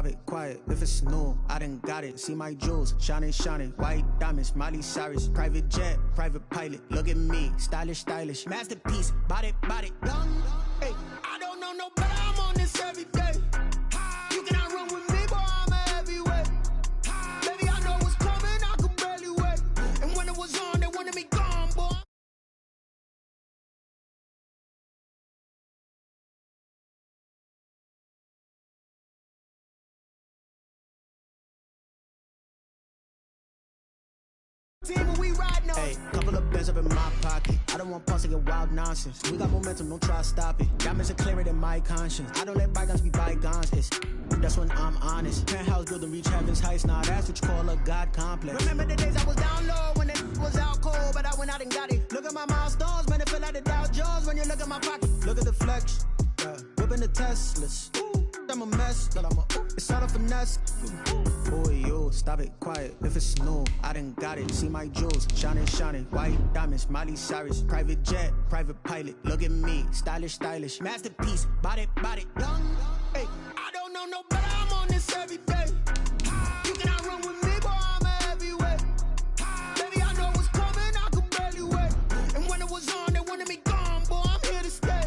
stop it, quiet. If it's new, I done got it. See my jewels, shining, shining. White diamonds, Miley Cyrus. Private jet, private pilot. Look at me, stylish, stylish. Masterpiece, body, body. Young, hey, I don't know no better. I'm on this every day. You cannot run with me, boy. I'm a heavyweight. Baby, I know what's coming. I could barely wait. And when it was on, they wanted me gone, boy. Hey, couple of bands up in my pocket. I don't want pause to get wild nonsense. We got momentum, don't try to stop it. Diamonds are clearer than my conscience. I don't let bygones be bygones. That's when I'm honest. Penthouse building, reach heaven's heights. Now that's what you call a God complex. Remember the days I was down low when it was out cold, but I went out and got it. Look at my milestones, man, it feel like the Dow Jones when you look at my pocket. Look at the flex, whipping the Teslas. I'm a mess, but it's all a finesse. Boy, you, stop it, quiet. If it's new, I done got it. See my jewels, shining, shining. White diamonds, Miley Cyrus. Private jet, private pilot. Look at me, stylish, stylish. Masterpiece, body, body. Young, hey, I don't know no better. I'm on this every day. You cannot run with me, boy. I'm a heavyweight. Baby, I know what's coming. I could barely wait. And when it was on, they wanted me gone, boy. I'm here to stay.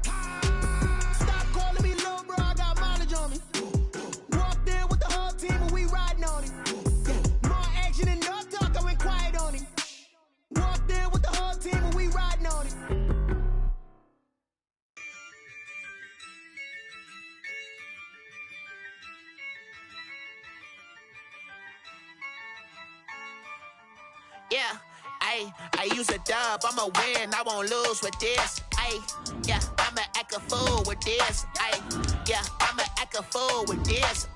Stop calling me little bro. I got mileage on me. Walked in with the whole team and we riding on it. More action and no talk. I went quiet on it. Walked in with the whole team and we riding on it. Yeah, I use a dub, I'ma win, I won't lose with this. Yeah, I'ma act a fool with this. Yeah, I'ma act a fool with this.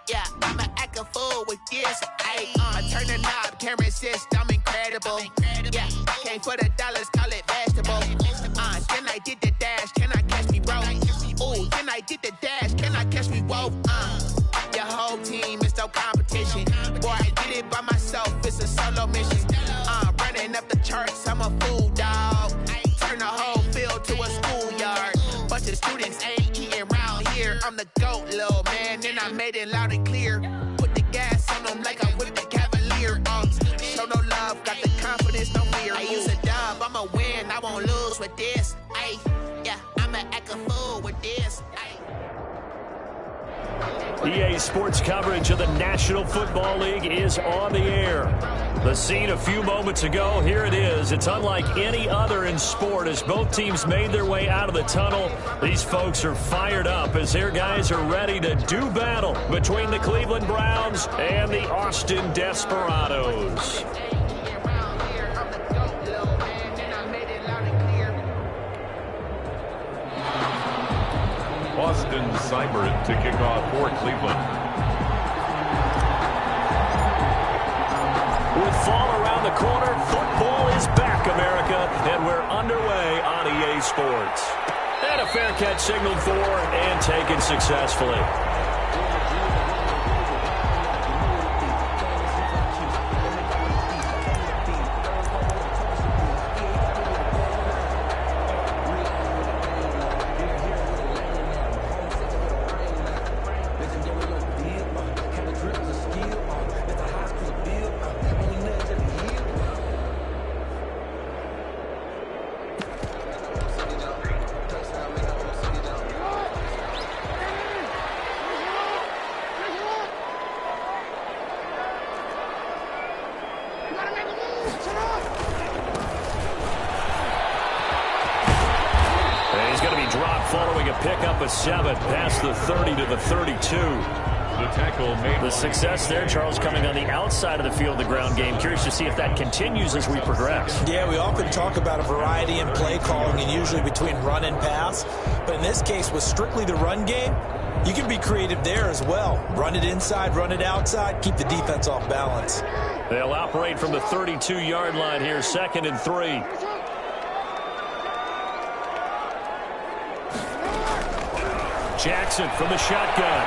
Yeah, I'ma act a fool with this. I turn the knob, can't resist, I'm incredible. Yeah, came for the dollars, call it vegetable. Then I did the dash, can I catch me, bro? Ooh, then I did the dash, can I catch me, whoa? Your whole team is no competition. Boy, I did it by myself, it's a solo mission. Running up the charts, I'm a fool, dog. Turn the whole field to a schoolyard. Bunch of students ain't eating round here. I'm the GOAT, little man, and I made it loud and clear. Put the gas on them like I'm with the Cavalier. Show no love, got the confidence, no fear. I use a dub, I'ma win, I won't lose with this. Yeah, I'ma act a fool with this. EA Sports coverage of the National Football League is on the air. The scene a few moments ago, here it is. It's unlike any other in sport as both teams made their way out of the tunnel. These folks are fired up as their guys are ready to do battle between the Cleveland Browns and the Austin Desperados. Austin Seibert to kick off for Cleveland. With fall around the corner, football is back, America, and we're underway on EA Sports. And a fair catch signaled for and taken successfully. Following a pickup of 7 past the 30 to the 32. The tackle made. The success there, Charles, coming on the outside of the field, the ground game. Curious to see if that continues as we progress. Yeah, we often talk about a variety in play calling and usually between run and pass. But in this case, with strictly the run game, you can be creative there as well. Run it inside, run it outside, keep the defense off balance. They'll operate from the 32-yard line here, 2nd and 3. Jackson from the shotgun.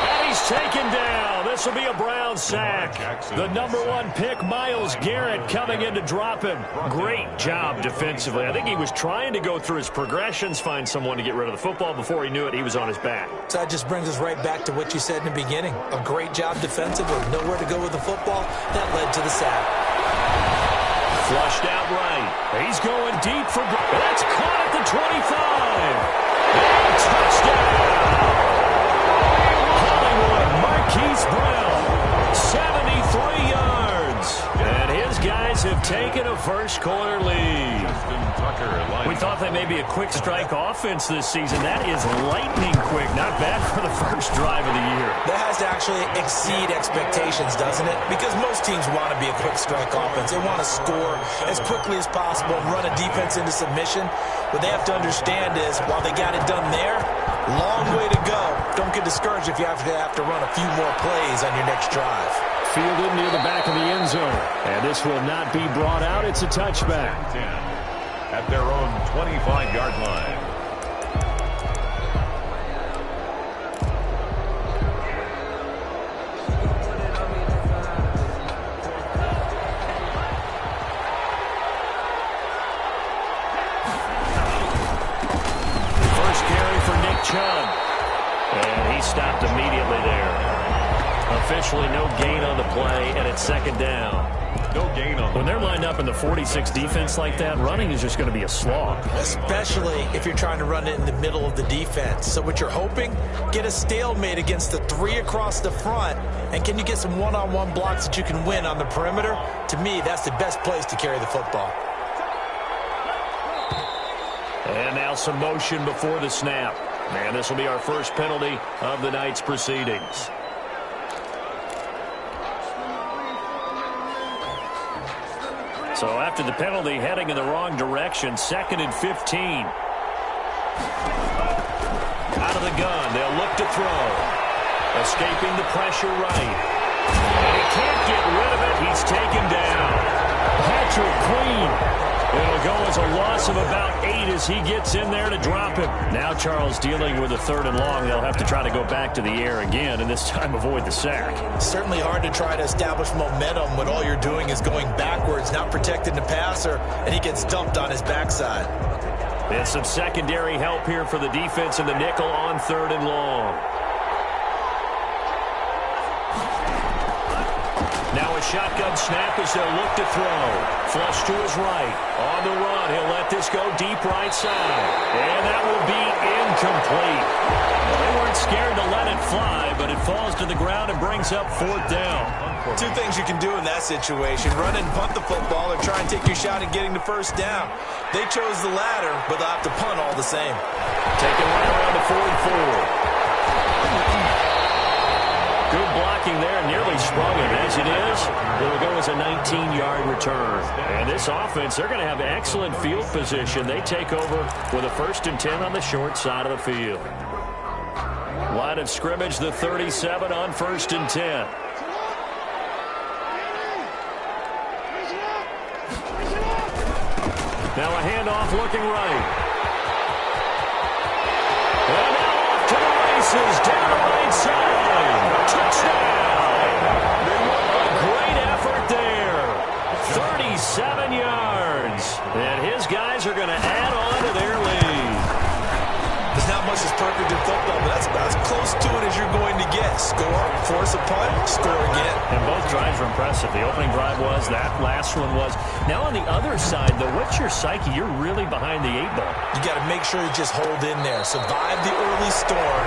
And he's taken down. This will be a Brown sack. The #1 pick, Myles Garrett, coming in to drop him. Great job defensively. I think he was trying to go through his progressions, find someone to get rid of the football. Before he knew it, he was on his back. So that just brings us right back to what you said in the beginning. A great job defensively. Nowhere to go with the football. That led to the sack. Flushed out right. He's going deep for... That's caught at the 25. And touchdown! Marquise Brown, 73 yards. And his guys have taken a first-quarter lead. We thought they may be a quick strike offense this season. That is lightning quick. Not bad for the first drive of the year. That has to actually exceed expectations, doesn't it? Because most teams want to be a quick strike offense. They want to score as quickly as possible and run a defense into submission. What they have to understand is, while they got it done there, long way to go. Don't get discouraged if you have to run a few more plays on your next drive. Fielded near the back of the end zone. And this will not be brought out. It's a touchback. At their own 25-yard line. First carry for Nick Chubb. And he stopped immediately there. Officially no gain on the play, and it's second down. No gain on. When they're lined up in the 46 defense like that, running is just going to be a slog. Especially if you're trying to run it in the middle of the defense. So what you're hoping, get a stalemate against the 3 across the front, and can you get some one-on-one blocks that you can win on the perimeter? To me, that's the best place to carry the football. And now some motion before the snap. And this will be our first penalty of the night's proceedings. So after the penalty, heading in the wrong direction, 2nd and 15. Out of the gun, they'll look to throw. Escaping the pressure right. And he can't get rid of it. He's taken down. Patrick Queen. It'll go as a loss of about 8 as he gets in there to drop him. Now Charles dealing with a 3rd and long. They'll have to try to go back to the air again, and this time avoid the sack. Certainly hard to try to establish momentum when all you're doing is going backwards, not protecting the passer, and he gets dumped on his backside. And some secondary help here for the defense in the nickel on 3rd and long. Now a shotgun snap as they'll look to throw. Flush to his right. On the run, he'll let this go deep right side. And that will be incomplete. Well, they weren't scared to let it fly, but it falls to the ground and brings up 4th down. 2 things you can do in that situation. Run and punt the football or try and take your shot at getting the 1st down. They chose the latter, but they'll have to punt all the same. Taking right around the 44. Good blocking there, nearly sprung him. As it is, it'll go as a 19-yard return. And this offense, they're going to have excellent field position. They take over with a 1st and 10 on the short side of the field. Line of scrimmage, the 37 on 1st and 10. Now a handoff looking right. And now off to the races, down the right side. Touchdown! A great effort there. 37 yards. And his guys are going to add on to their lead. There's not much that's perfect in football, but that's about as close to it as you're going to get. Score, force a punt, score again. And both drives were impressive. The opening drive was, that last one was. Now on the other side, though, what's your psyche? You're really behind the 8 ball. You got to make sure you just hold in there. Survive the early storm,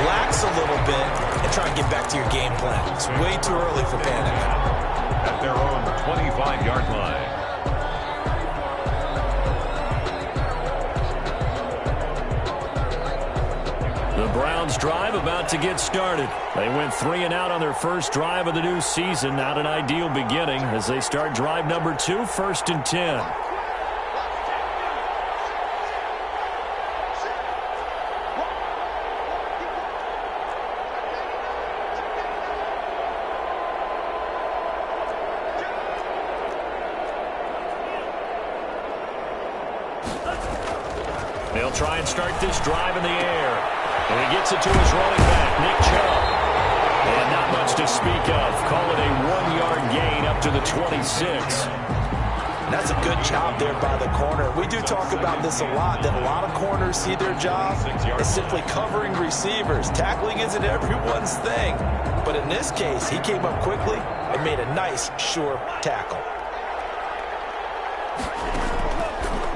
relax a little bit, and try and get back to your game plan. It's way too early for panic. At their own 25-yard line. The Browns drive about to get started. They went 3 and out on their first drive of the new season. Not an ideal beginning as they start drive number 2, 1st and 10. They'll try and start this drive in the air. And he gets it to his running back, Nick Chubb. Not much to speak of. Call it a 1-yard gain up to the 26. That's a good job there by the corner. We do talk about this a lot, that a lot of corners see their job as simply covering receivers. Tackling isn't everyone's thing. But in this case, he came up quickly and made a nice, sure tackle.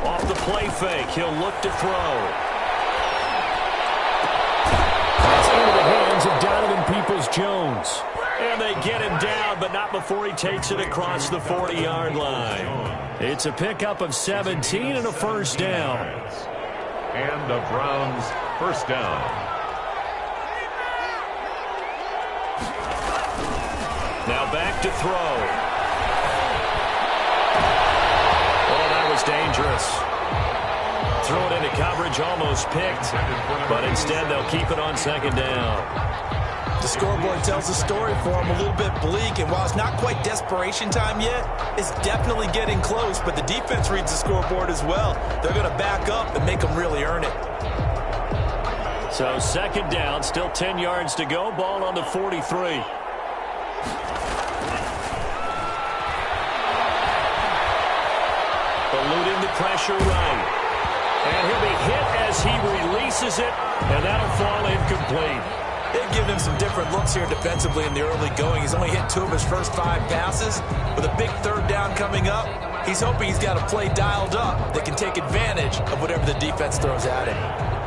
Off the play fake, he'll look to throw. That's into the hands of Donovan Peoples-Jones. And they get him down, but not before he takes it across the 40-yard line. It's a pickup of 17 and a first down. And the Browns first down. Now back to throw. Oh, that was dangerous. Throw it into coverage, almost picked, but instead they'll keep it on second down. The scoreboard tells the story for him, a little bit bleak, and while it's not quite desperation time yet, it's definitely getting close, but the defense reads the scoreboard as well. They're going to back up and make them really earn it. So second down, still 10 yards to go, ball on the 43. Eluding the pressure right. And he'll be hit as he releases it, and that'll fall incomplete. They've given him some different looks here defensively in the early going. He's only hit 2 of his first 5 passes. With a big third down coming up, he's hoping he's got a play dialed up that can take advantage of whatever the defense throws at him.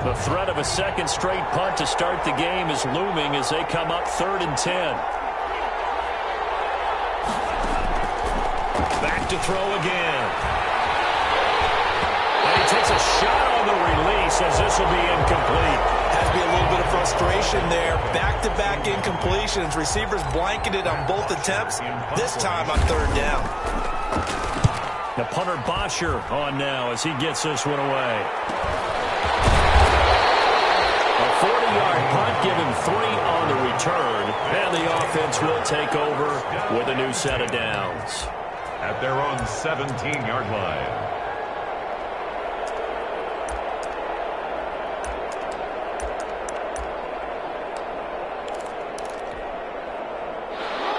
The threat of a second straight punt to start the game is looming as they come up 3rd and 10. Back to throw again. And he takes a shot on the release as this will be incomplete. Has to be a little bit of frustration there. Back-to-back incompletions. Receivers blanketed on both attempts, this time on 3rd down. The punter Bosher on now as he gets this one away. A 40-yard punt, give him 3 on the return, and the offense will take over with a new set of downs. At their own 17-yard line.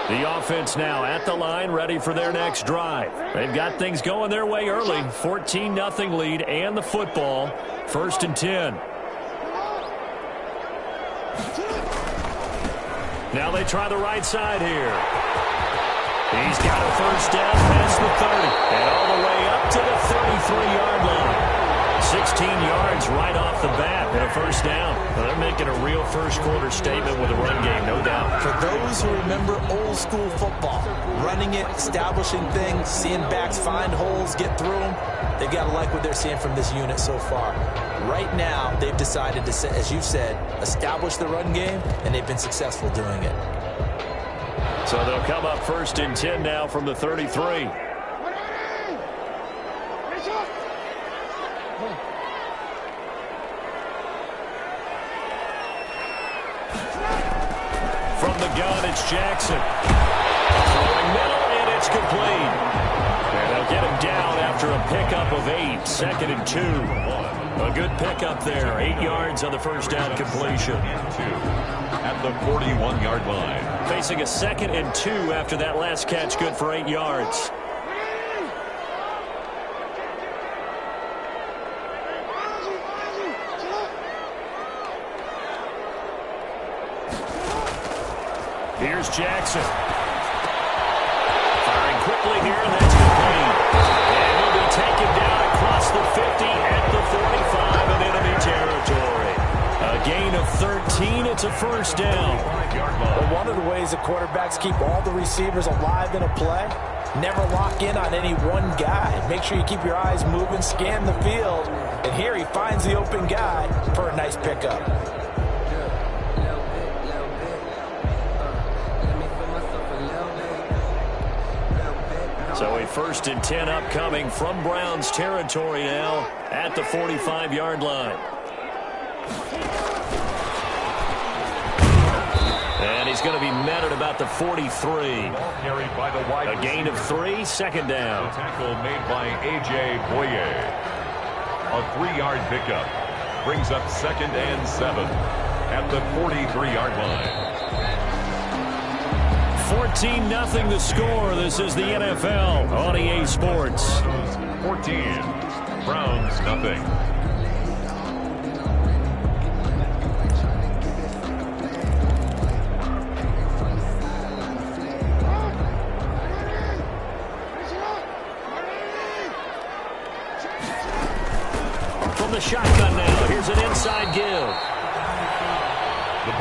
The offense now at the line, ready for their next drive. They've got things going their way early. 14-0 lead and the football. 1st and 10. Now they try the right side here. He's got a first down past the 30 and all the way up to the 33-yard line. 16 yards right off the bat and a first down. Well, they're making a real first-quarter statement with a run game, no doubt. For those who remember old-school football, running it, establishing things, seeing backs find holes, get through them, they've got to like what they're seeing from this unit so far. Right now, they've decided to, as you said, establish the run game, and they've been successful doing it. So they'll come up 1st and 10 now from the 33. From the gun, it's Jackson. Throwing middle, and it's complete. And they'll get him down after a pickup of 8. 2nd and 2. A good pickup there. 8 yards on the first down completion. At the 41-yard line. Facing a 2nd and 2 after that last catch, good for 8 yards. Here's Jackson. Firing quickly here, and that's complete. And he'll be taken down across the 50 at the 45 in enemy territory. A gain of 13. It's a first down. Well, one of the ways the quarterbacks keep all the receivers alive in a play, never lock in on any one guy. Make sure you keep your eyes moving, scan the field, and here he finds the open guy for a nice pickup. So a 1st and 10 upcoming from Browns territory now at the 45-yard line. And he's going to be met at about the 43. A gain of 3, 2nd down. The tackle made by A.J. Boye. A 3-yard pickup brings up 2nd and 7 at the 43-yard line. 14-0 the score. This is the NFL on EA Sports. 14, Browns nothing. From the shotgun now, here's an inside give.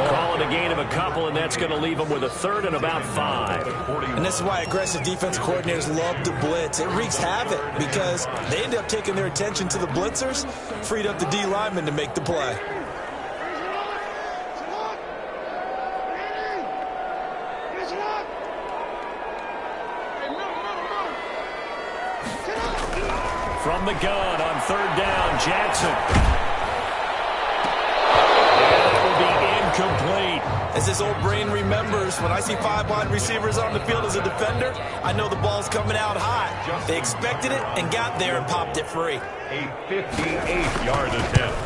Call it a gain of a couple, and that's going to leave them with a third and about 5. And this is why aggressive defense coordinators love to blitz. It wreaks havoc because they end up taking their attention to the blitzers, freed up the D lineman to make the play. From the gun on third down, Jackson. Complete. As his old brain remembers, when I see 5 wide receivers on the field as a defender, I know the ball's coming out high. They expected it and got there and popped it free. A 58-yard attempt.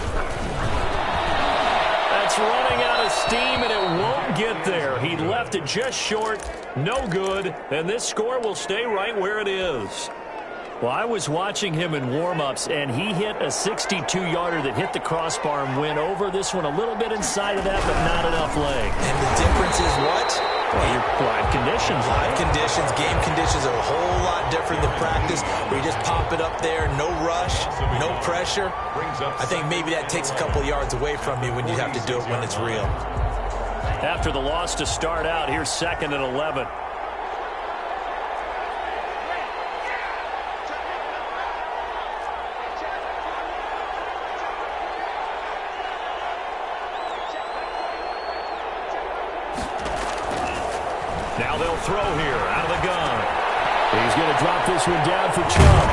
That's running out of steam, and it won't get there. He left it just short, no good, and this score will stay right where it is. Well, I was watching him in warm-ups, and he hit a 62-yarder that hit the crossbar and went over. This one a little bit inside of that, but not enough leg. And the difference is what? Well, your live conditions. Live conditions, game conditions are a whole lot different than practice, where you just pop it up there, no rush, no pressure. I think maybe that takes a couple yards away from you when you have to do it when it's real. After the loss to start out, here's 2nd and 11. Now they'll throw here out of the gun. He's going to drop this one down for Chubb.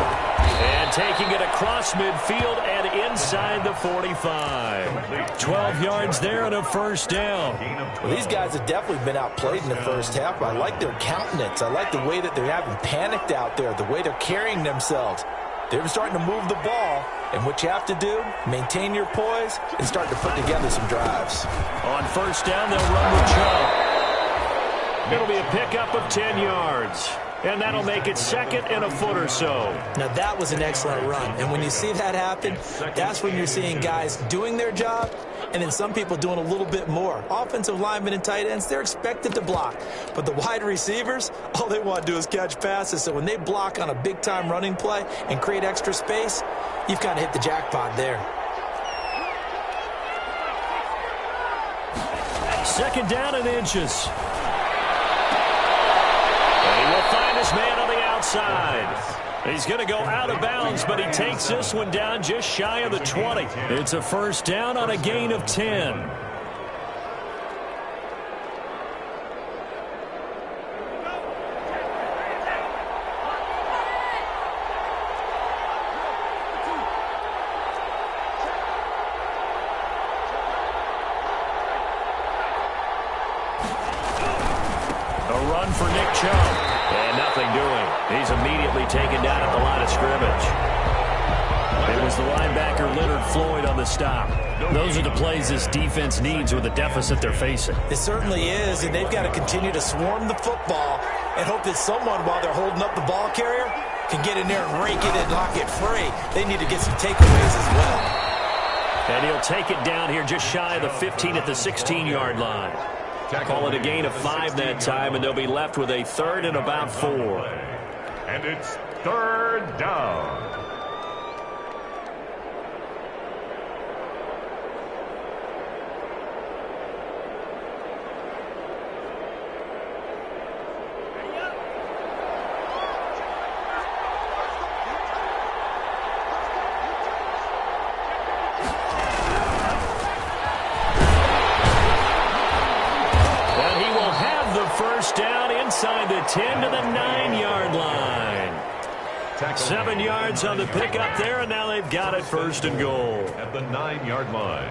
And taking it across midfield and inside the 45. 12 yards there and a first down. Well, these guys have definitely been outplayed in the first half, but I like their countenance. I like the way that they're having panicked out there, the way they're carrying themselves. They're starting to move the ball, and what you have to do, maintain your poise and start to put together some drives. On first down, they'll run with Chubb. It'll be a pickup of 10 yards. And that'll make it 2nd and a foot or so. Now, that was an excellent run. And when you see that happen, that's when you're seeing guys doing their job and then some people doing a little bit more. Offensive linemen and tight ends, they're expected to block. But the wide receivers, all they want to do is catch passes. So when they block on a big-time running play and create extra space, you've kind of hit the jackpot there. 2nd down and inches. Find his man on the outside. He's going to go out of bounds, but he takes this one down just shy of the 20. It's a first down on a gain of 10. A run for Nick Chubb. And nothing doing. He's immediately taken down at the line of scrimmage. It was the linebacker Leonard Floyd on the stop. Those are the plays this defense needs with the deficit they're facing. It certainly is, and they've got to continue to swarm the football and hope that someone, while they're holding up the ball carrier, can get in there and rake it and knock it free. They need to get some takeaways as well. And he'll take it down here just shy of the 15 at the 16-yard line. Call it a gain of 5 that time, and they'll be left with a 3rd and about 4. And it's 3rd down. First down inside the 10 to the 9-yard line. 7 yards on the pickup there, and now they've got it 1st and goal. At the 9-yard line.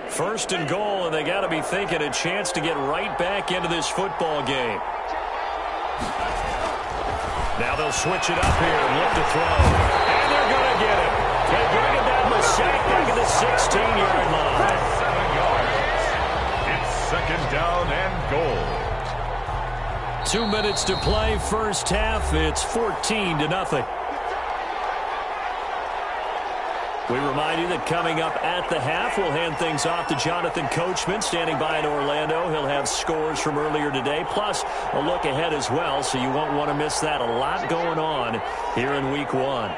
1st and goal, and they got to be thinking a chance to get right back into this football game. Now they'll switch it up here and look to throw. And they're going to get it. They bring it down the sack back at the 16-yard line. 7 yards. It's 2nd down and goal. 2 minutes to play, first half. It's 14-0. We remind you that coming up at the half, we'll hand things off to Jonathan Coachman, standing by in Orlando. He'll have scores from earlier today, plus a look ahead as well, so you won't want to miss that. A lot going on here in Week 1.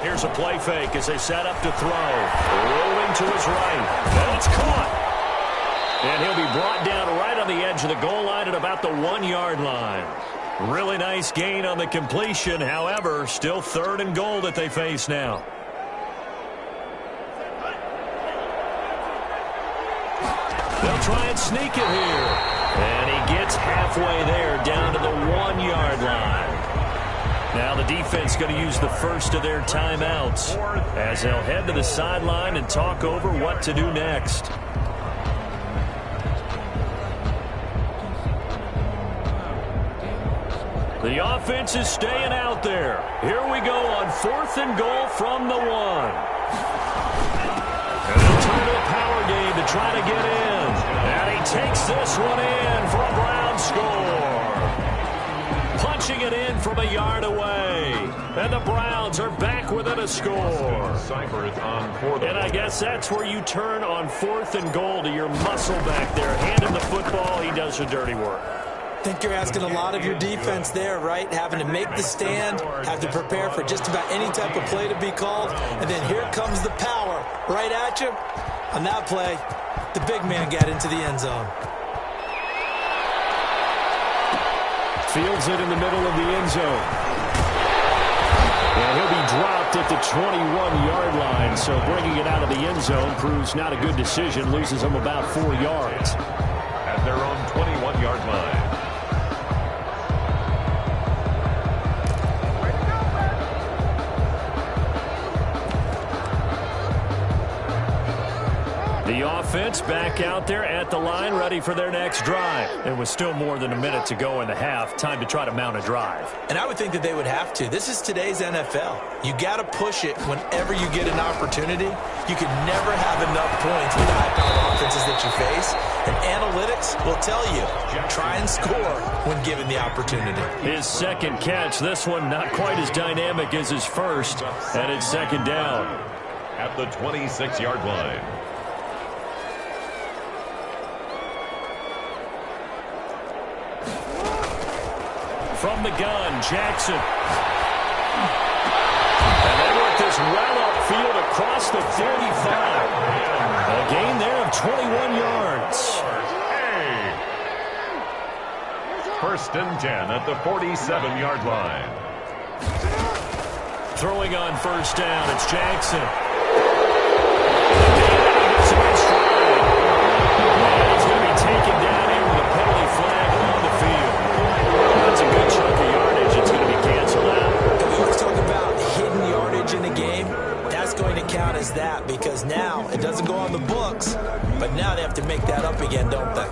Here's a play fake as they set up to throw. Rolling to his right. And it's caught. And he'll be brought down right on the edge of the goal line at about the 1-yard line. Really nice gain on the completion. However, still 3rd and goal that they face now. They'll try and sneak it here. And he gets halfway there, down to the 1-yard line. Now the defense going to use the first of their timeouts as they'll head to the sideline and talk over what to do next. The offense is staying out there. Here we go on 4th and goal from the 1. And they'll turn to a power game to try to get in. And he takes this one in for a Brown score. Punching it in from a yard away. And the Browns are back within a score. And I guess that's where you turn on 4th and goal to your muscle back there. Hand him the football. He does the dirty work. I think you're asking a lot of your defense there, right? Having to make the stand, have to prepare for just about any type of play to be called, and then here comes the power right at you. On that play, the big man got into the end zone. Fields it in the middle of the end zone. And he'll be dropped at the 21-yard line, so bringing it out of the end zone proves not a good decision, loses him about 4 yards. At their own 21-yard line. The offense back out there at the line, ready for their next drive. It was still more than a minute to go in the half. Time to try to mount a drive. And I would think that they would have to. This is today's NFL. You got to push it whenever you get an opportunity. You can never have enough points with the high-powered offenses that you face. And analytics will tell you, try and score when given the opportunity. His second catch, this one not quite as dynamic as his first. And it's 2nd down. At the 26-yard line. From the gun, Jackson. And they work this well upfield across the 35. A gain there of 21 yards. 1st and 10 at the 47-yard line. Throwing on 1st down, it's Jackson. And he's going to be taken down here with a penalty flag on the field. That's a good chunk of yardage. It's going to be canceled out. We always talk about hidden yardage in a game. That's going to count as that because now it doesn't go on the books, but now they have to make that up again, don't they?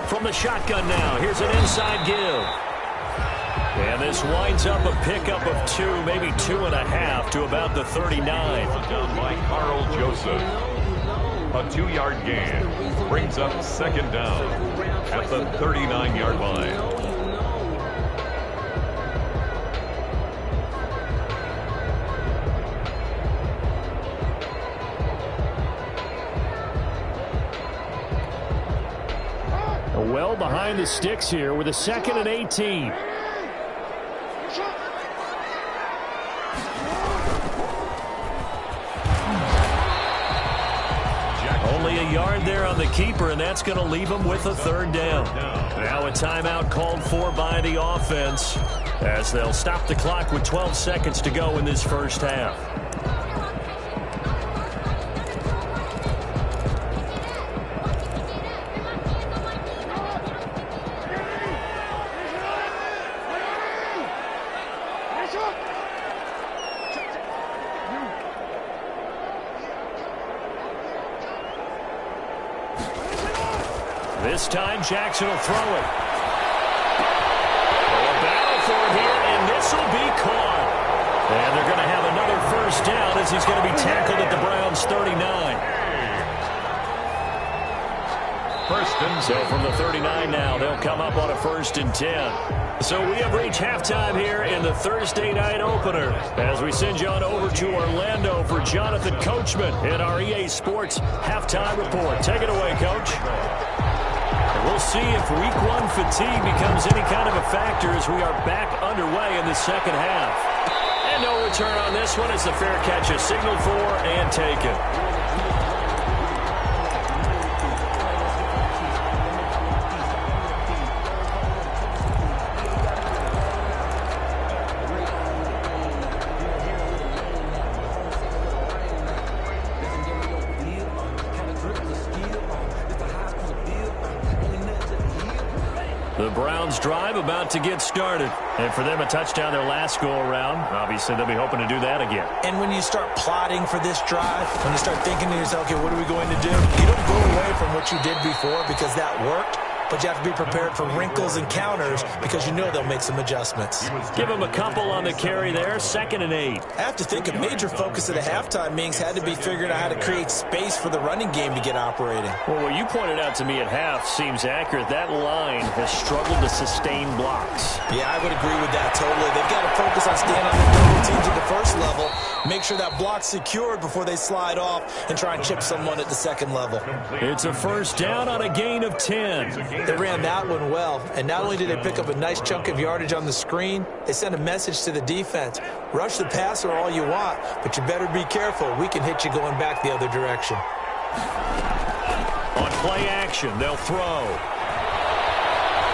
From the shotgun now, here's an inside give. And this winds up a pickup of 2, maybe 2.5 to about the 39. Down by Carl Joseph. A 2-yard gain brings up 2nd down at the 39-yard line. Well behind the sticks here with a 2nd and 18. Only a yard there on the keeper, and that's going to leave him with a 3rd down. Now a timeout called for by the offense as they'll stop the clock with 12 seconds to go in this first half. This time, Jackson will throw it. A battle for it here, and this will be caught. And they're going to have another first down as he's going to be tackled at the Browns' 39. First and 10. So from the 39 now, they'll come up on a 1st and 10. So we have reached halftime here in the Thursday night opener as we send you on over to Orlando for Jonathan Coachman in our EA Sports halftime report. Take it away, Coach. We'll see if Week 1 fatigue becomes any kind of a factor as we are back underway in the second half. And no return on this one as the fair catch is signaled for and taken. The Browns drive about to get started. And for them, a touchdown their last go-around. Obviously, they'll be hoping to do that again. And when you start plotting for this drive, when you start thinking to yourself, okay, what are we going to do? You don't go away from what you did before because that worked. But you have to be prepared for wrinkles and counters because you know they'll make some adjustments. Give them a couple on the carry there, 2nd and 8. I have to think a major focus of the halftime meetings had to be figuring out how to create space for the running game to get operating. Well, what you pointed out to me at half seems accurate. That line has struggled to sustain blocks. Yeah, I would agree with that totally. They've got to focus on staying on their double teams at the first level, make sure that block's secured before they slide off and try and chip someone at the second level. It's a first down on a gain of 10. They ran that one well, and not only did they pick up a nice chunk of yardage on the screen, they sent a message to the defense. Rush the passer all you want, but you better be careful. We can hit you going back the other direction. On play action, they'll throw.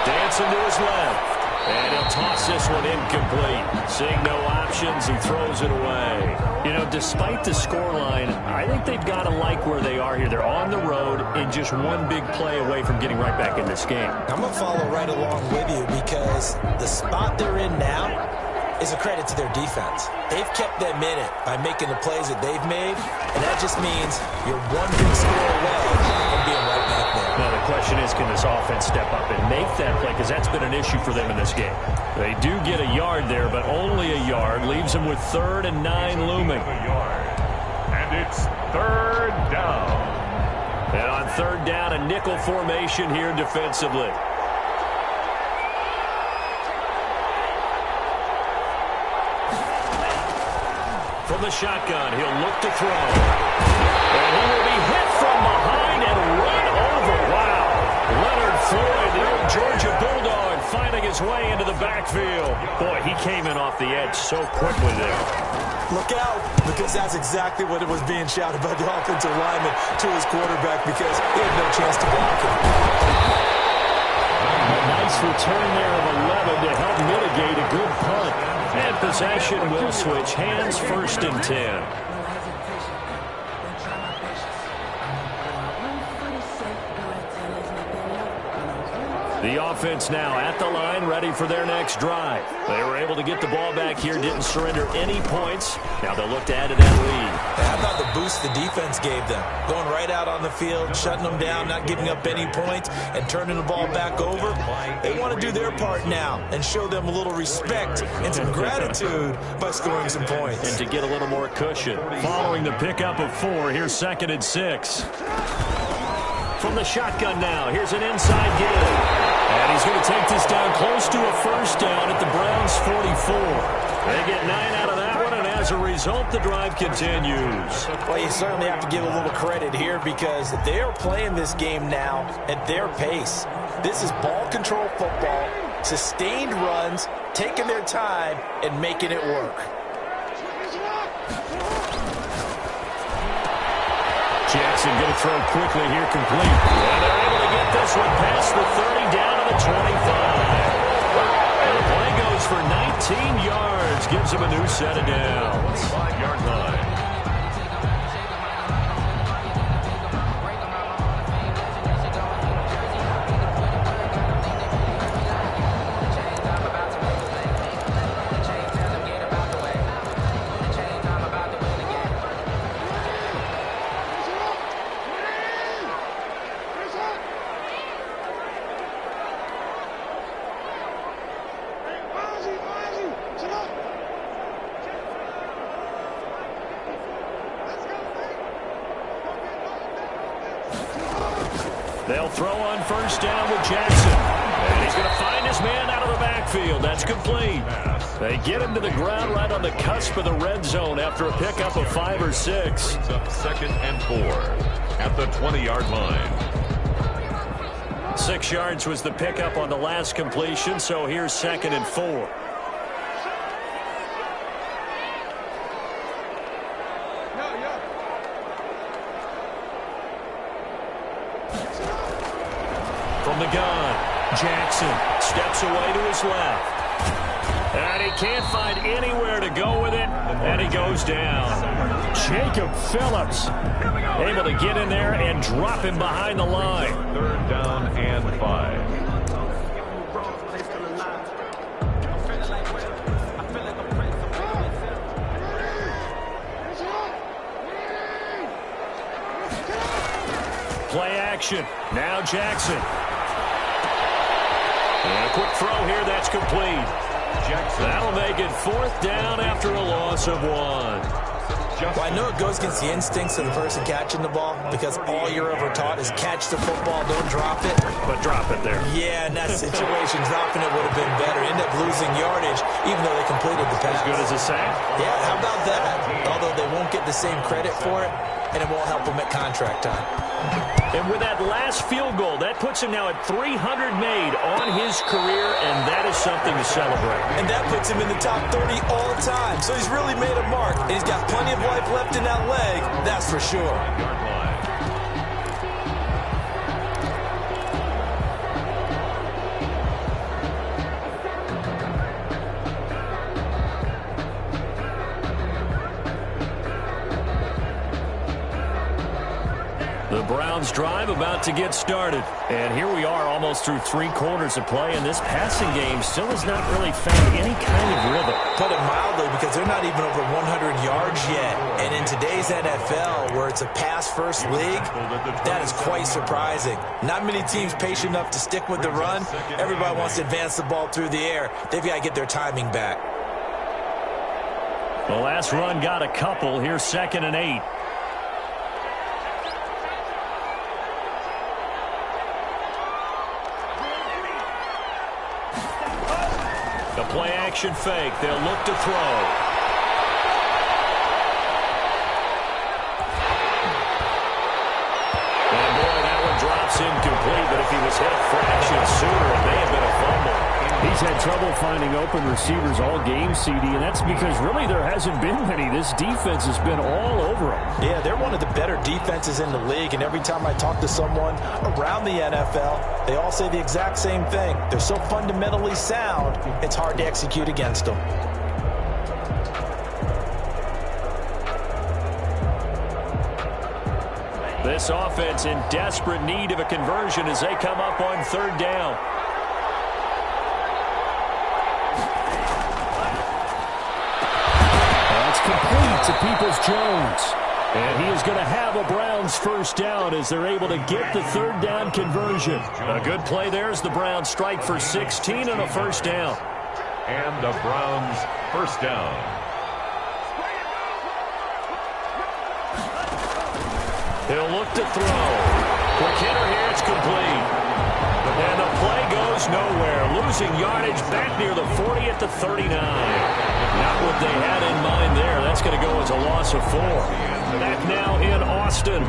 Dancing to his left. And he'll toss this one incomplete. Seeing no options, he throws it away. You know, despite the scoreline, I think they've got to like where they are here. They're on the road and just one big play away from getting right back in this game. I'm going to follow right along with you because the spot they're in now is a credit to their defense. They've kept them in it by making the plays that they've made, and that just means you're one big score away from being right back there. Now the question is, can this offense step up and make that play? Because that's been an issue for them in this game. They do get a yard there, but only a yard. Leaves them with 3rd and 9 looming. And it's 3rd down. And on 3rd down, a nickel formation here defensively. From the shotgun, he'll look to throw. And he will be hit from behind and run over. Wow. Leonard Floyd, the old Georgia Bulldog, finding his way into the backfield. Boy, he came in off the edge so quickly there. Look out, because that's exactly what it was being shouted by the offensive lineman to his quarterback because he had no chance to block him. A nice return there of 11 to help mitigate a good punt. And possession will switch hands, 1st and 10. The offense now at the line, ready for their next drive. They were able to get the ball back here, didn't surrender any points. Now they'll look to add to that lead. How about the boost the defense gave them? Going right out on the field, shutting them down, not giving up any points, and turning the ball back over. They want to do their part now and show them a little respect and some gratitude by scoring some points. And to get a little more cushion. Following the pickup of 4, here's 2nd and 6. From the shotgun now, here's an inside give. And he's going to take this down close to a first down at the Browns' 44. They get 9 out of that one, and as a result, the drive continues. Well, you certainly have to give a little credit here because they are playing this game now at their pace. This is ball control football, sustained runs, taking their time, and making it work. Jackson going to throw quickly here, complete. And they're able to get this one past the 30, down to the 25. And the play goes for 19 yards, gives him a new set of downs. 5-yard line. They'll throw on first down with Jackson. And he's going to find his man out of the backfield. That's complete. They get him to the ground right on the cusp of the red zone after a pickup of 5 or 6. Brings up 2nd and 4 at the 20-yard line. 6 yards was the pickup on the last completion, so here's 2nd and 4. From the gun, Jackson steps away to his left. And he can't find anywhere to go with it, and he goes down. Jacob Phillips able to get in there and drop him behind the line. 3rd down and 5. Play action. Now Jackson. And a quick throw here. That's complete. Jackson. That'll make it 4th down after a loss of 1. Well, I know it goes against the instincts of the person catching the ball because all you're ever taught is catch the football, don't drop it. But drop it there. Yeah, in that situation, dropping it would have been better. End up losing yardage, even though they completed the pass. As good as a sack? Yeah, how about that? Although they won't get the same credit for it, and it won't help them at contract time. And with that last field goal, that puts him now at 300 made on his career, and that is something to celebrate. And that puts him in the top 30 all time. So he's really made a mark, and he's got plenty of life left in that leg, that's for sure. Yard line. The Browns drive about to get started. And here we are almost through 3 quarters of play, and this passing game still has not really found any kind of rhythm. Put it mildly, because they're not even over 100 yards yet. And in today's NFL, where it's a pass-first league, that is quite surprising. Not many teams patient enough to stick with the run. Everybody wants to advance the ball through the air. They've got to get their timing back. The last run got a couple. Here's 2nd and 8. The play action fake. They'll look to throw. And boy, that one drops incomplete, but if he was hit a fraction sooner, it may have been a fumble. He's had trouble finding open receivers all game, CD, and that's because really there hasn't been many. This defense has been all over him. Yeah, they're one of the better defenses in the league, and every time I talk to someone around the NFL, they all say the exact same thing. They're so fundamentally sound, it's hard to execute against them. This offense in desperate need of a conversion as they come up on 3rd down. That's complete to Peoples-Jones. And he is going to have a Browns first down as they're able to get the 3rd down conversion. A good play there as the Browns strike for 16 and a first down. And the Browns first down. He'll look to throw. Quick hitter here, it's complete. And the play goes nowhere. Losing yardage back near the 40 at the 39. Not what they had in mind there. That's going to go as a loss of 4. Back now in Austin.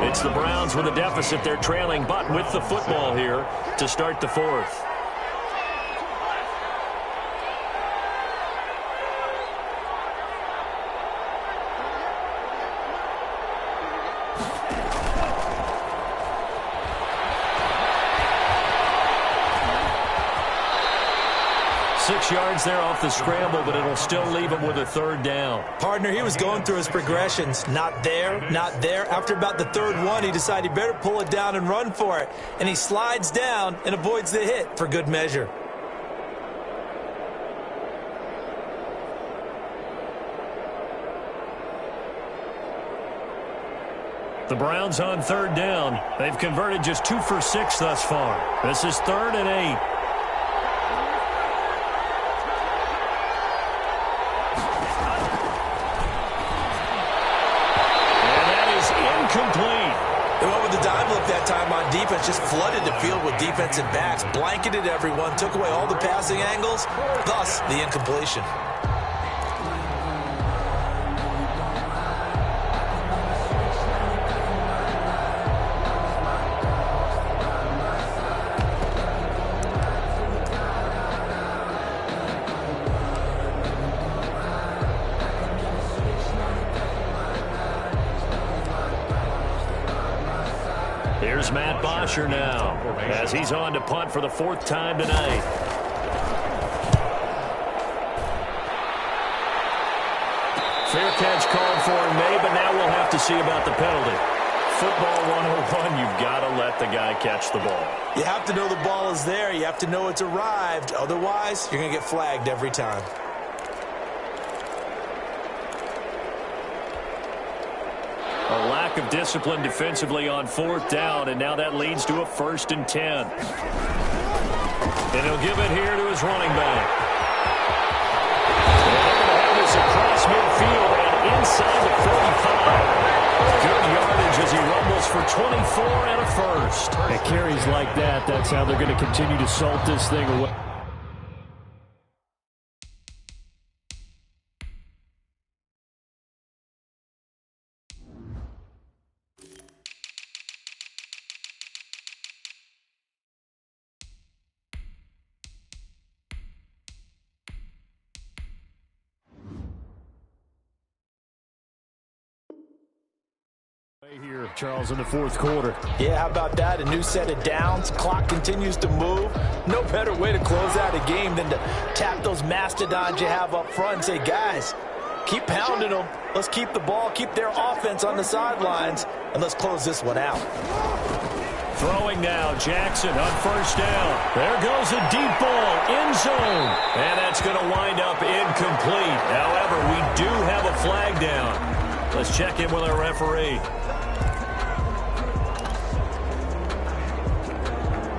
It's the Browns with a deficit. They're trailing, but with the football here to start the 4th. Yards there off the scramble, but it'll still leave him with a 3rd down. Partner, he was going through his progressions. Not there, not there. After about the 3rd one, he decided he better pull it down and run for it. And he slides down and avoids the hit for good measure. The Browns on 3rd down. They've converted just 2 for 6 thus far. This is 3rd and 8. time looked that time on defense, just flooded the field with defensive backs, blanketed everyone, took away all the passing angles, thus the incompletion. Here's Matt Bosher now, as he's on to punt for the 4th time tonight. Fair catch called for in May, but now we'll have to see about the penalty. Football 101, you've got to let the guy catch the ball. You have to know the ball is there. You have to know it's arrived. Otherwise, you're going to get flagged every time. A lack of discipline defensively on 4th down, and now that leads to a 1st and 10. And he'll give it here to his running back. And they're going to have this across midfield and inside the 45. Good yardage as he rumbles for 24 and a 1st. At carries like that, that's how they're going to continue to salt this thing away. Here, Charles, in the 4th quarter. Yeah, how about that? A new set of downs. Clock continues to move. No better way to close out a game than to tap those mastodons you have up front and say, guys, keep pounding them. Let's keep the ball, keep their offense on the sidelines, and let's close this one out. Throwing now, Jackson on 1st down. There goes a deep ball, end zone. And that's going to wind up incomplete. However, we do have a flag down. Let's check in with our referee.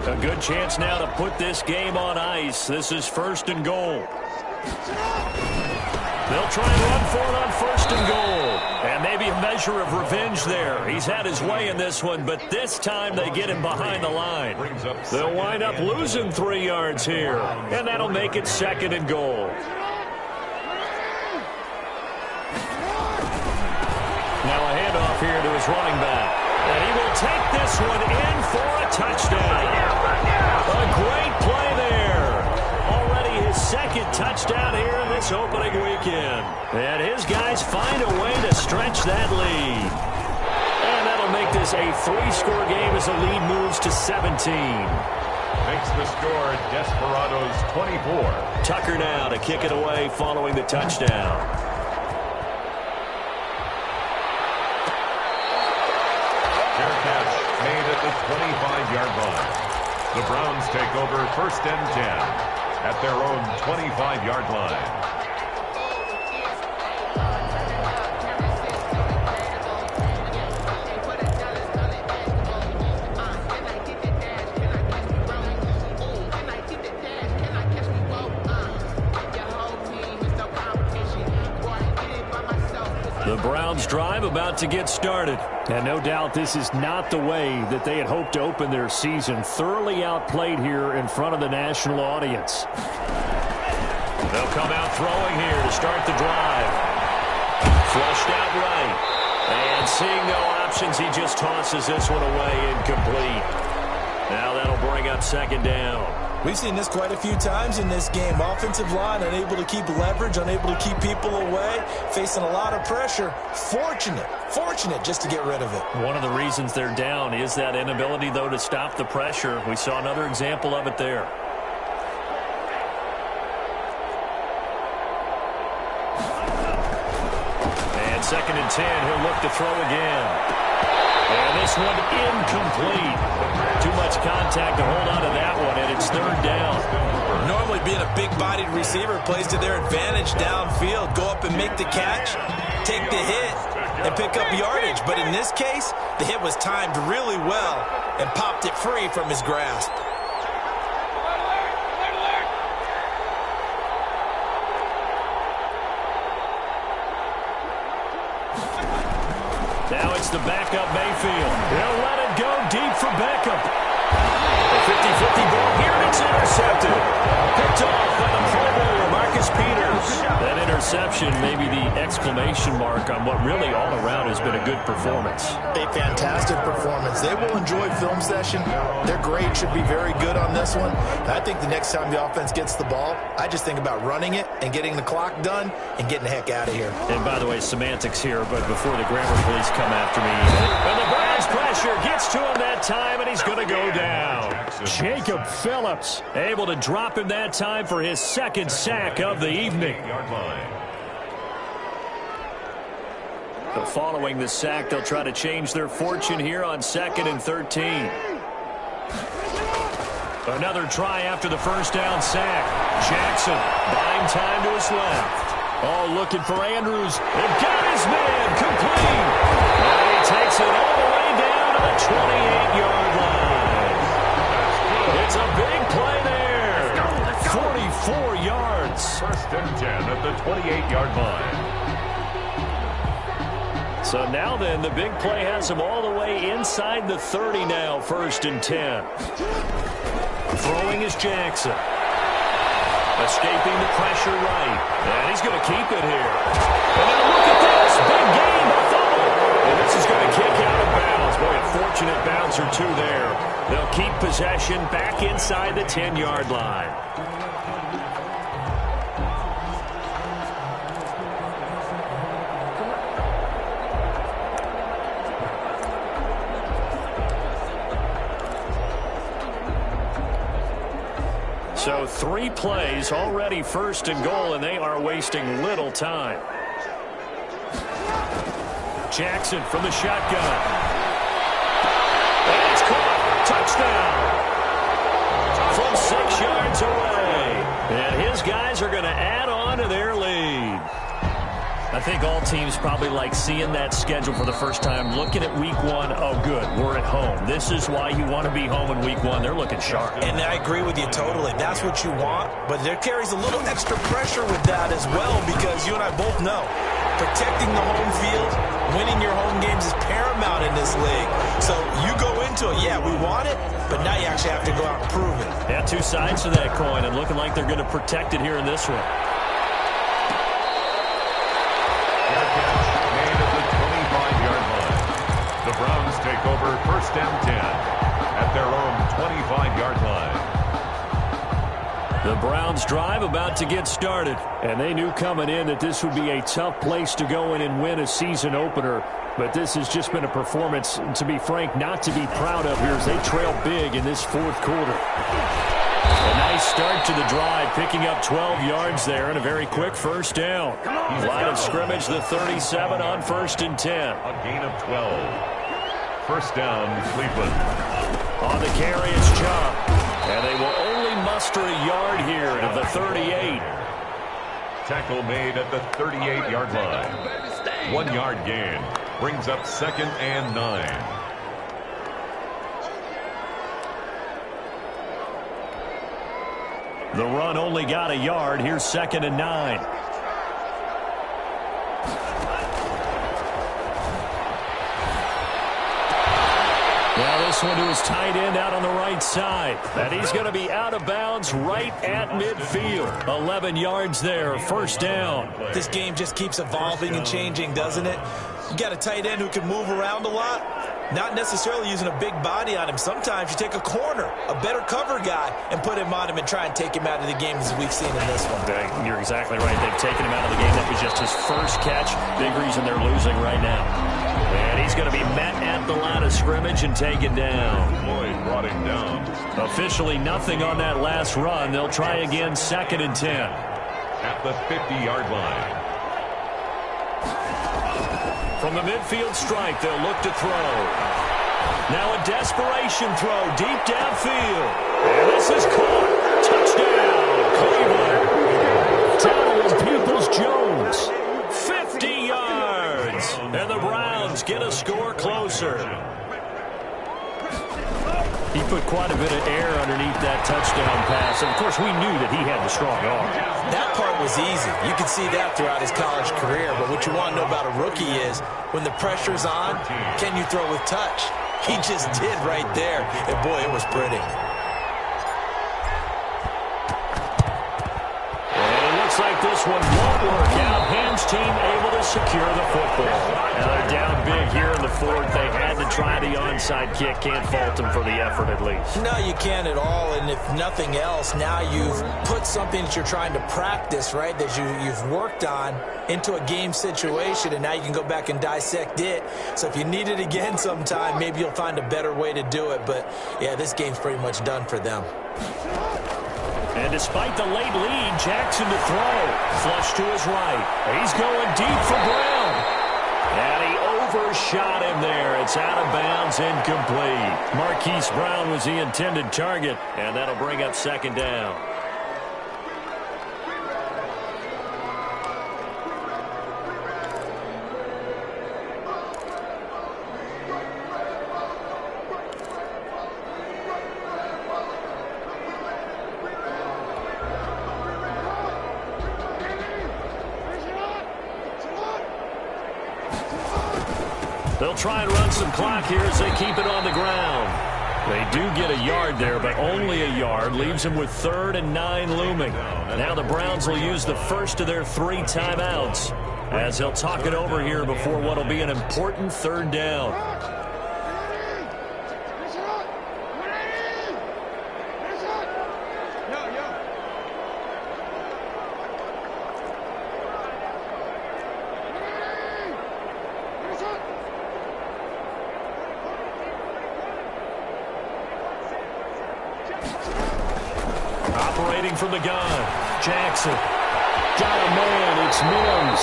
A good chance now to put this game on ice. This is 1st and goal. They'll try and run for it on 1st and goal. And maybe a measure of revenge there. He's had his way in this one, but this time they get him behind the line. They'll wind up losing 3 yards here. And that'll make it 2nd and goal. Now a handoff here to his running back. And he will take this one in for a touchdown. A great play there. Already his 2nd touchdown here in this opening weekend. And his guys find a way to stretch that lead. And that'll make this a 3-score game as the lead moves to 17. Makes the score Desperados 24. Tucker now to kick it away following the touchdown. Made at the 25-yard line. The Browns take over 1st and 10 at their own 25-yard line. The Browns drive about to get started. And no doubt this is not the way that they had hoped to open their season. Thoroughly outplayed here in front of the national audience. They'll come out throwing here to start the drive. Flushed out right. And seeing no options, he just tosses this one away incomplete. Now that'll bring up 2nd down. We've seen this quite a few times in this game. Offensive line unable to keep leverage, unable to keep people away, facing a lot of pressure. Fortunate just to get rid of it. One of the reasons they're down is that inability, though, to stop the pressure. We saw another example of it there. And 2nd and 10, he'll look to throw again. And this one incomplete. Too much contact to hold on to that one, and it's 3rd down. Normally being a big-bodied receiver plays to their advantage downfield. Go up and make the catch, take the hit, and pick up yardage. But in this case, the hit was timed really well and popped it free from his grasp. Now it's the backup Mayfield. He'll let it go interception, maybe the exclamation mark on what really all around has been a good performance. A fantastic performance. They will enjoy film session. Their grade should be very good on this one. I think the next time the offense gets the ball, I just think about running it and getting the clock done and getting the heck out of here. And by the way, semantics here, but before the grammar police come after me. And the Browns pressure gets to him that time, and he's going to go down. Jacob Phillips able to drop him that time for his second sack of the evening. So following the sack, they'll try to change their fortune here on 2nd and 13. Another try after the first down sack. Jackson buying time to his left. Oh, looking for Andrews. They've got his man complete. And he takes it all the way down to the 28-yard line. It's a big play there. 44 yards. First and 10 at the 28-yard line. So now then, the big play has him all the way inside the 30 now, 1st and 10. Throwing is Jackson. Escaping the pressure right. And he's going to keep it here. And now look at this. Big gain, Buffalo. And this is going to kick out of bounds. Boy, a fortunate bounce or two there. They'll keep possession back inside the 10-yard line. So 3 plays, already 1st and goal, and they are wasting little time. Jackson from the shotgun. And it's caught. Touchdown. From 6 yards away. And his guys are going to add on to their lead. I think all teams probably like seeing that schedule for the first time, looking at week 1. Oh, good, we're at home. This is why you want to be home in week 1. They're looking sharp. And I agree with you totally. That's what you want. But there carries a little extra pressure with that as well, because you and I both know protecting the home field, winning your home games is paramount in this league. So you go into it, yeah, we want it, but now you actually have to go out and prove it. Yeah, 2 sides to that coin, and looking like they're going to protect it here in this one. The Browns take over 1st and 10 at their own 25-yard line. The Browns drive about to get started, and they knew coming in that this would be a tough place to go in and win a season opener. But this has just been a performance, to be frank, not to be proud of here as they trail big in this 4th quarter. A nice start to the drive, picking up 12 yards there and a very quick 1st down. Line of scrimmage, the 37 on 1st and 10. A gain of 12. 1st down, Cleveland. On the carry, it's Chop. And they will only muster a yard here to the 38. Tackle made at the 38-yard line. 1 yard gain. Brings up 2nd and 9. The run only got a yard. Here's 2nd and 9. Now this one to his tight end out on the right side. And he's going to be out of bounds right at midfield. 11 yards there, 1st down. This game just keeps evolving and changing, doesn't it? You got a tight end who can move around a lot. Not necessarily using a big body on him. Sometimes you take a corner, a better cover guy, and put him on him and try and take him out of the game as we've seen in this one. You're exactly right. They've taken him out of the game. That was just his first catch. Big reason they're losing right now. And he's going to be met at the line of scrimmage and taken down. Lloyd brought him down. Officially nothing on that last run. They'll try again 2nd and 10. At the 50-yard line. From the midfield stripe, they'll look to throw. Now a desperation throw deep downfield. And this is caught. Touchdown, Cleveland. Down was Peoples-Jones. 50 yards. And the Browns get a score closer. He put quite a bit of air underneath that touchdown pass. And, of course, we knew that he had the strong arm. That part was easy. You can see that throughout his college career. But what you want to know about a rookie is when the pressure's on, can you throw with touch? He just did right there. And, boy, it was pretty. And it looks like this one won't work out. Ham's team able to secure the football. Now they're down big here in the fourth. They had to try the onside kick. Can't fault them for the effort at least. No, you can't at all. And if nothing else, now you've put something that you're trying to practice, right, that you've worked on into a game situation, and now you can go back and dissect it. So if you need it again sometime, maybe you'll find a better way to do it. But, yeah, this game's pretty much done for them. And despite the late lead, Jackson to throw. Flush to his right. He's going deep for Brown. And he overshot him there. It's out of bounds, incomplete. Marquise Brown was the intended target, and that'll bring up second down. They'll try and run some clock here as they keep it on the ground. They do get a yard there, but only a yard. Leaves them with 3rd and 9 looming. Now the Browns will use the first of their 3 timeouts as they'll talk it over here before what will be an important 3rd down. Operating from the gun, Jackson. Got a man, it's Mims.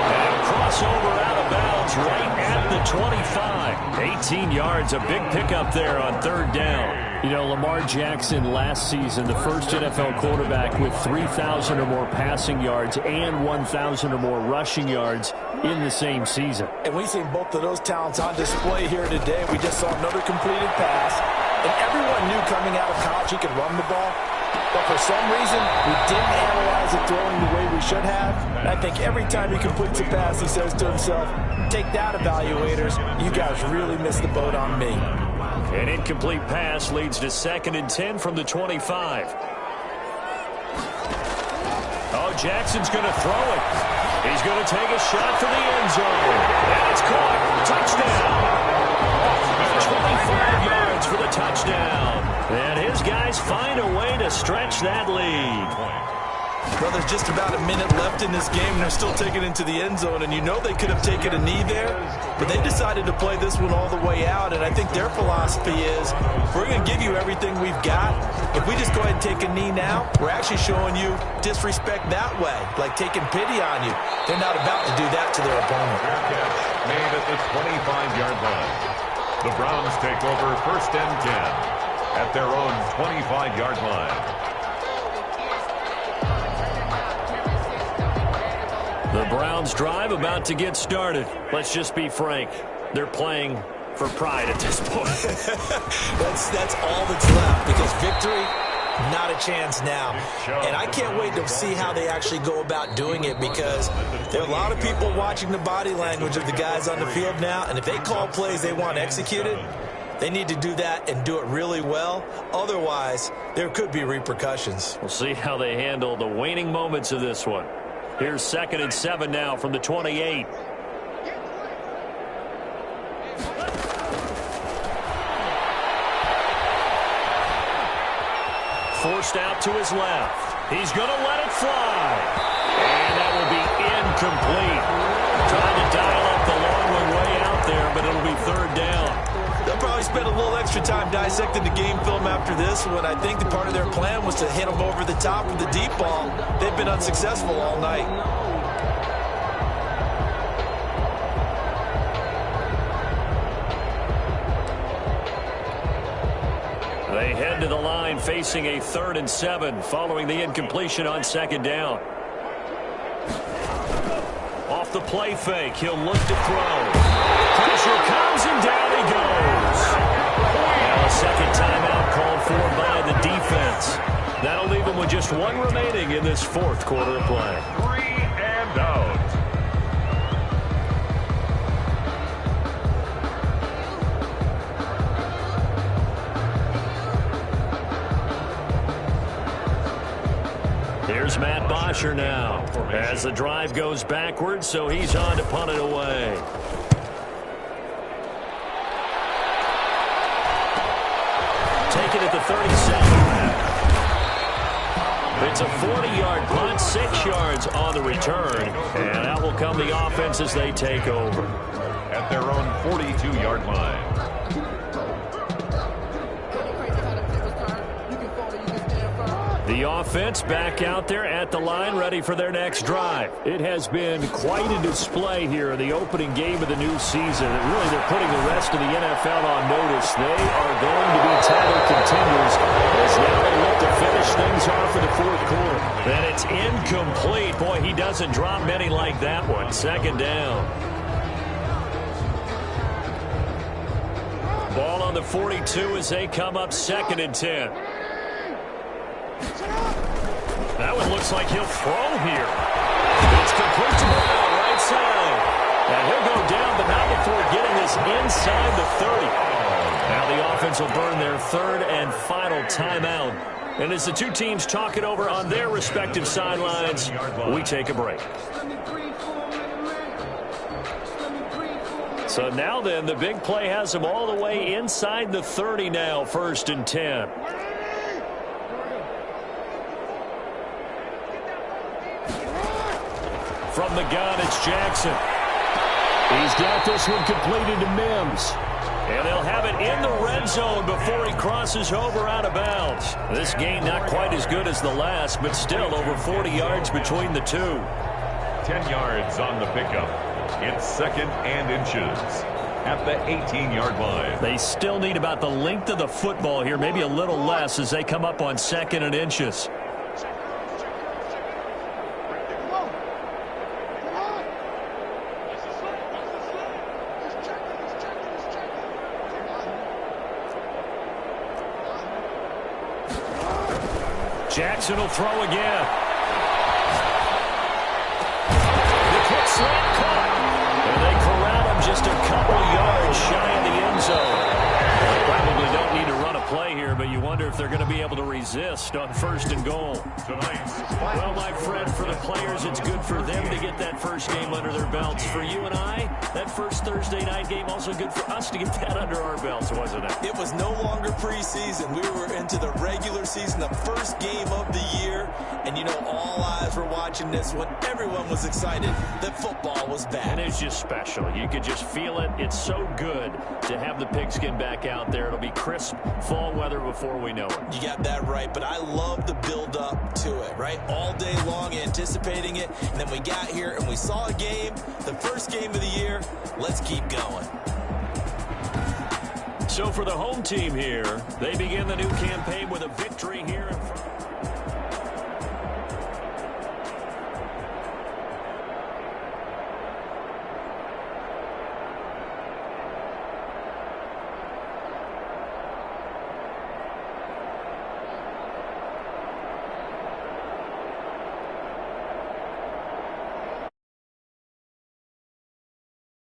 And a crossover out of bounds right at the 25. 18 yards, a big pickup there on 3rd down. You know, Lamar Jackson last season, the first NFL quarterback with 3,000 or more passing yards and 1,000 or more rushing yards in the same season. And we've seen both of those talents on display here today. We just saw another completed pass. And everyone knew coming out of college he could run the ball. But for some reason, we didn't analyze it throwing the way we should have. And I think every time he completes a pass, he says to himself, take that, evaluators. You guys really missed the boat on me. An incomplete pass leads to 2nd and 10 from the 25. Oh, Jackson's going to throw it. He's going to take a shot for the end zone. And it's caught. Touchdown. 25 yards for the touchdown. And his guys find a way to stretch that lead. Well, there's just about a minute left in this game, and they're still taking it into the end zone. And you know they could have taken a knee there, but they decided to play this one all the way out. And I think their philosophy is, we're going to give you everything we've got. If we just go ahead and take a knee now, we're actually showing you disrespect that way, like taking pity on you. They're not about to do that to their opponent. Made at the 25-yard line. The Browns take over 1st and 10 at their own 25-yard line. The Browns drive about to get started. Let's just be frank. They're playing for pride at this point. That's all that's left, because victory, not a chance now. And I can't wait to see how they actually go about doing it, because there are a lot of people watching the body language of the guys on the field now, and if they call plays they want executed, they need to do that and do it really well. Otherwise, there could be repercussions. We'll see how they handle the waning moments of this one. Here's 2nd and 7 now from the 28. Forced out to his left. He's going to let it fly. And that will be incomplete. Trying to dial up the long way out there, but it'll be 3rd down. They'll probably spend a little extra time dissecting the game film after this one. I think the part of their plan was to hit them over the top with the deep ball. They've been unsuccessful all night. They head to the line facing a 3rd and 7 following the incompletion on 2nd down. Off the play fake, he'll look to throw. Pressure comes and down he goes. Now a 2nd timeout called for by the defense. That'll leave him with just 1 remaining in this 4th quarter of play. 3 and out. Here's Matt Bosher now as the drive goes backwards, so he's on to punt it away. Take it at the 37. It's a 40-yard punt, 6 yards on the return, and that will come the offense as they take over. At their own 42-yard line. The offense back out there at the line, ready for their next drive. It has been quite a display here in the opening game of the new season. Really, they're putting the rest of the NFL on notice. They are going to be title contenders as now they look to finish things off in the fourth quarter. Then it's incomplete. Boy, he doesn't drop many like that one. Second down. Ball on the 42 as they come up 2nd and 10. That one looks like he'll throw here. It's complete to Brown, right side. And he'll go down, but not before getting this inside the 30. Now the offense will burn their 3rd and final timeout. And as the two teams talk it over on their respective sidelines, we take a break. So now then, the big play has them all the way inside the 30 now, 1st and 10. From the gun, it's Jackson. He's got this one completed to Mims. And they'll have it in the red zone before he crosses over out of bounds. This gain not quite as good as the last, but still over 40 yards between the two. 10 yards on the pickup. It's 2nd and inches at the 18-yard line. They still need about the length of the football here, maybe a little less as they come up on 2nd and inches. Jackson will throw again. The quick slant caught. And they corral him just a couple yards shy of the end zone. They probably don't need to run a play here, but you wonder if they're going to be able to resist on 1st and goal. Well, my friend, for the players, it's good for them to get that first game under their belts. For you and I, that first Thursday night game also good for us to get that under our belts, wasn't it? It was no longer preseason. We were into the regular season, the first game of the year. And, you know, all eyes were watching this one. Everyone was excited that football was back. And it's just special. You could just feel it. It's so good to have the pigskin back out there. It'll be crisp fall weather before we know it. You got that right, but I love the build-up to it, right? All day long anticipating it, and then we got here and we saw a game, the first game of the year. Let's keep going. So for the home team here, they begin the new campaign with a victory here in front.